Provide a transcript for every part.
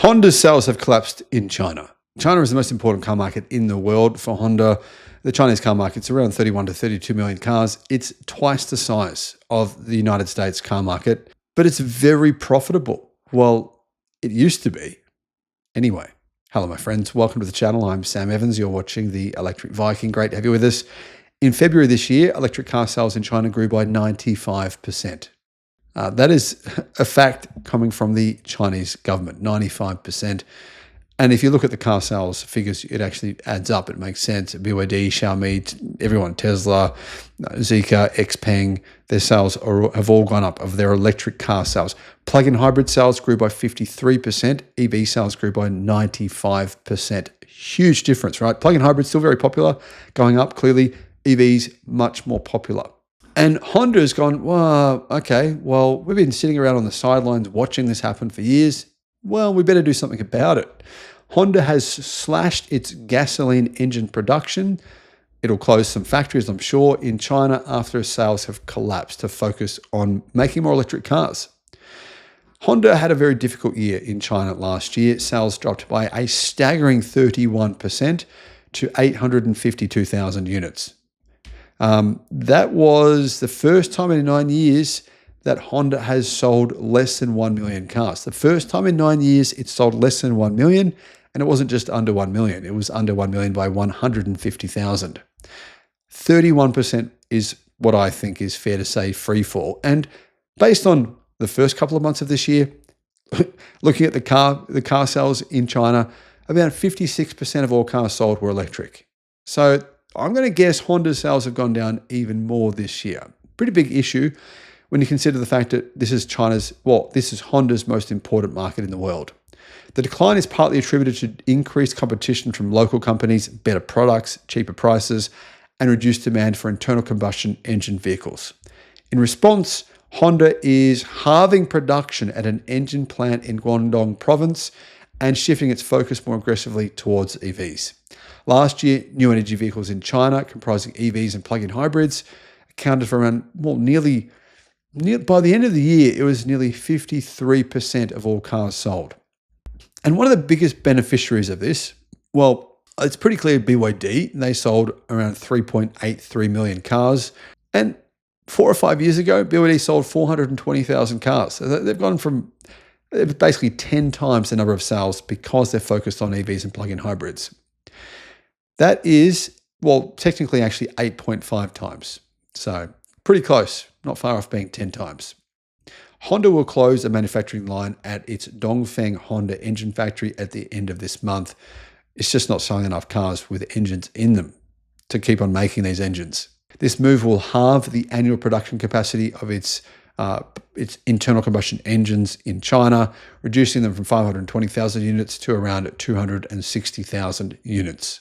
Honda's sales have collapsed in China. China is the most important car market in the world for Honda. The Chinese car market's around 31 to 32 million cars. It's twice the size of the United States car market, but it's very profitable. Well, it used to be. Anyway, hello, my friends. Welcome to the channel. I'm Sam Evans. You're watching the Electric Viking. Great to have you with us. In February this year, electric car sales in China grew by 95%. That is a fact coming from the Chinese government, 95%. And if you look at the car sales figures, it actually adds up. It makes sense. BYD, Xiaomi, everyone, Tesla, Zeekr, XPeng, their sales have all gone up of their electric car sales. Plug-in hybrid sales grew by 53%. EV sales grew by 95%. Huge difference, right? Plug-in hybrid still very popular, going up clearly. EVs much more popular. And Honda's gone, well, okay, well, we've been sitting around on the sidelines watching this happen for years. Well, we better do something about it. Honda has slashed its gasoline engine production. It'll close some factories, I'm sure, in China after sales have collapsed to focus on making more electric cars. Honda had a very difficult year in China last year. Sales dropped by a staggering 31% to 852,000 units. That was the first time in 9 years that Honda has sold less than 1 million cars. The first time in 9 years it sold less than 1 million, and it wasn't just under 1 million. It was under 1 million by 150,000. 31% is what I think is fair to say free fall. And based on the first couple of months of this year, looking at the car sales in China, about 56% of all cars sold were electric. So I'm going to guess Honda's sales have gone down even more this year. Pretty big issue when you consider the fact that this is Honda's most important market in the world. The decline is partly attributed to increased competition from local companies, better products, cheaper prices, and reduced demand for internal combustion engine vehicles. In response, Honda is halving production at an engine plant in Guangdong province and shifting its focus more aggressively towards EVs. Last year, new energy vehicles in China, comprising EVs and plug-in hybrids, accounted for around, by the end of the year, it was nearly 53% of all cars sold. And one of the biggest beneficiaries of this, well, it's pretty clear BYD. They sold around 3.83 million cars. And 4 or 5 years ago, BYD sold 420,000 cars. So they've gone from basically 10 times the number of sales because they're focused on EVs and plug-in hybrids. That is, technically actually 8.5 times. So pretty close, not far off being 10 times. Honda will close a manufacturing line at its Dongfeng Honda engine factory at the end of this month. It's just not selling enough cars with engines in them to keep on making these engines. This move will halve the annual production capacity of its internal combustion engines in China, reducing them from 520,000 units to around 260,000 units.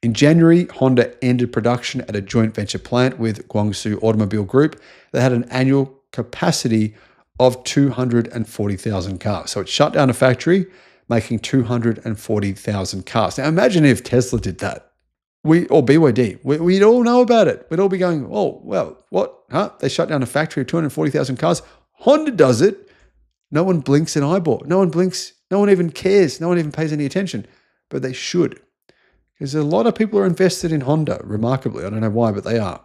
In January, Honda ended production at a joint venture plant with Guangzhou Automobile Group that had an annual capacity of 240,000 cars. So it shut down a factory, making 240,000 cars. Now imagine if Tesla did that, or BYD. We'd all know about it. We'd all be going, oh, well, what? Huh? They shut down a factory of 240,000 cars. Honda does it. No one blinks an eyeball. No one blinks. No one even cares. No one even pays any attention. But they should. Because a lot of people are invested in Honda, remarkably. I don't know why, but they are.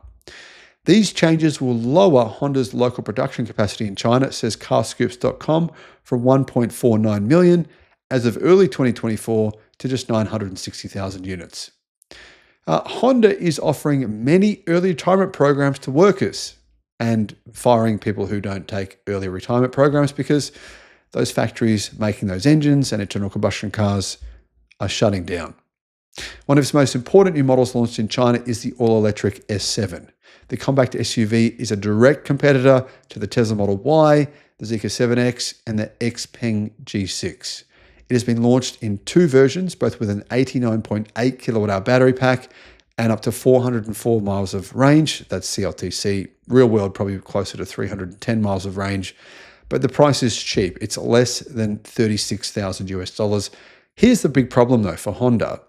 These changes will lower Honda's local production capacity in China, says carscoops.com, from 1.49 million as of early 2024 to just 960,000 units. Honda is offering many early retirement programs to workers and firing people who don't take early retirement programs because those factories making those engines and internal combustion cars are shutting down. One of its most important new models launched in China is the all-electric S7. The compact SUV is a direct competitor to the Tesla Model Y, the Zeekr 7X, and the XPeng G6. It has been launched in 2 versions, both with an 89.8 kilowatt-hour battery pack and up to 404 miles of range. That's CLTC. Real world, probably closer to 310 miles of range. But the price is cheap. It's less than $36,000. Here's the big problem, though, for Honda.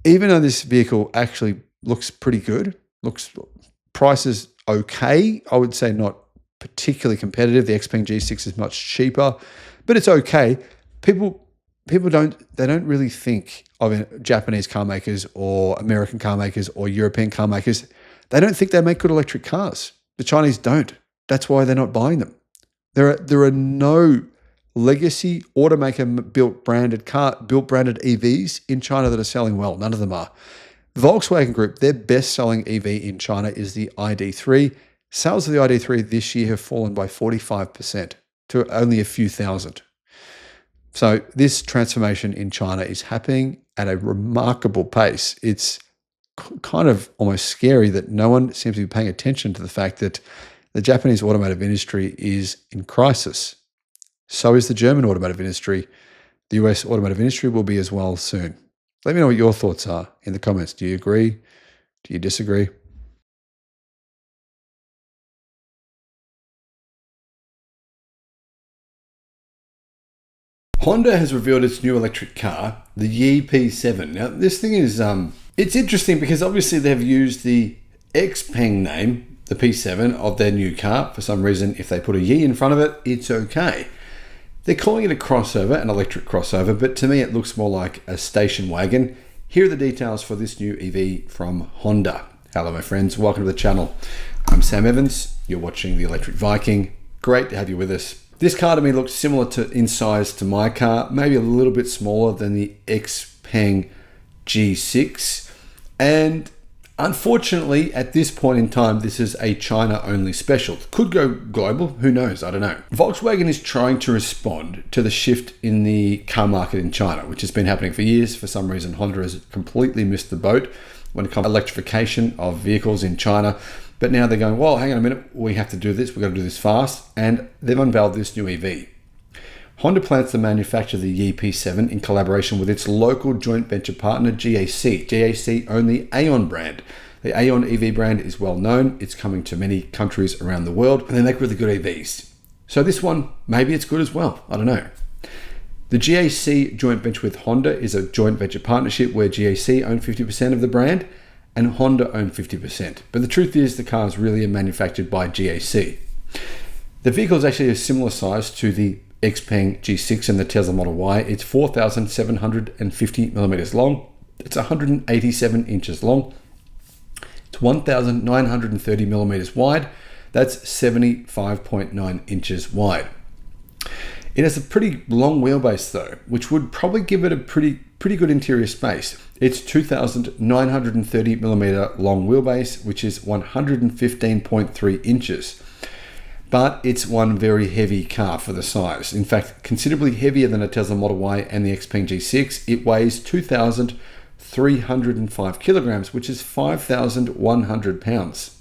Even though this vehicle actually looks pretty good, price is okay, I would say not particularly competitive. The XPeng G6 is much cheaper, but it's okay. People people don't really think of Japanese car makers or American car makers or European car makers. They don't think they make good electric cars. The Chinese don't. That's why they're not buying them. There are no legacy automaker built branded EVs in China that are selling well. None of them are. Volkswagen Group, their best selling EV in China is the ID3. Sales of the ID3 this year have fallen by 45% to only a few thousand. So this transformation in China is happening at a remarkable pace. It's kind of almost scary that no one seems to be paying attention to the fact that the Japanese automotive industry is in crisis. So is the German automotive industry. The US automotive industry will be as well soon. Let me know what your thoughts are in the comments. Do you agree? Do you disagree? Honda has revealed its new electric car, the EP7. Now, this thing is, it's interesting because obviously they've used the XPeng name, the P7, of their new car. For some reason, if they put a Yi in front of it, it's okay. They're calling it a crossover, an electric crossover, but to me it looks more like a station wagon. Here are the details for this new EV from Honda. Hello, my friends. Welcome to the channel. I'm Sam Evans. You're watching the Electric Viking. Great to have you with us. This car to me looks similar in size to my car, maybe a little bit smaller than the XPeng G6. And unfortunately, at this point in time, this is a China-only special. Could go global, who knows, I don't know. Volkswagen is trying to respond to the shift in the car market in China, which has been happening for years. For some reason, Honda has completely missed the boat when it comes to electrification of vehicles in China. But now they're going, well, hang on a minute, we have to do this, we've got to do this fast, and they've unveiled this new EV. Honda plans to manufacture the EP7 in collaboration with its local joint venture partner, GAC. GAC own the Aeon brand. The Aeon EV brand is well known. It's coming to many countries around the world, and they make really good EVs. So this one, maybe it's good as well. I don't know. The GAC joint venture with Honda is a joint venture partnership where GAC own 50% of the brand and Honda own 50%. But the truth is the car is really manufactured by GAC. The vehicle is actually a similar size to the XPeng G6 and the Tesla Model Y. It's 4,750 millimeters long. It's 187 inches long. It's 1,930 millimeters wide. That's 75.9 inches wide. It has a pretty long wheelbase though, which would probably give it a pretty good interior space. It's 2,930 millimeter long wheelbase, which is 115.3 inches. But it's one very heavy car for the size. In fact, considerably heavier than a Tesla Model Y and the XPeng G6. It weighs 2,305 kilograms, which is 5,100 pounds.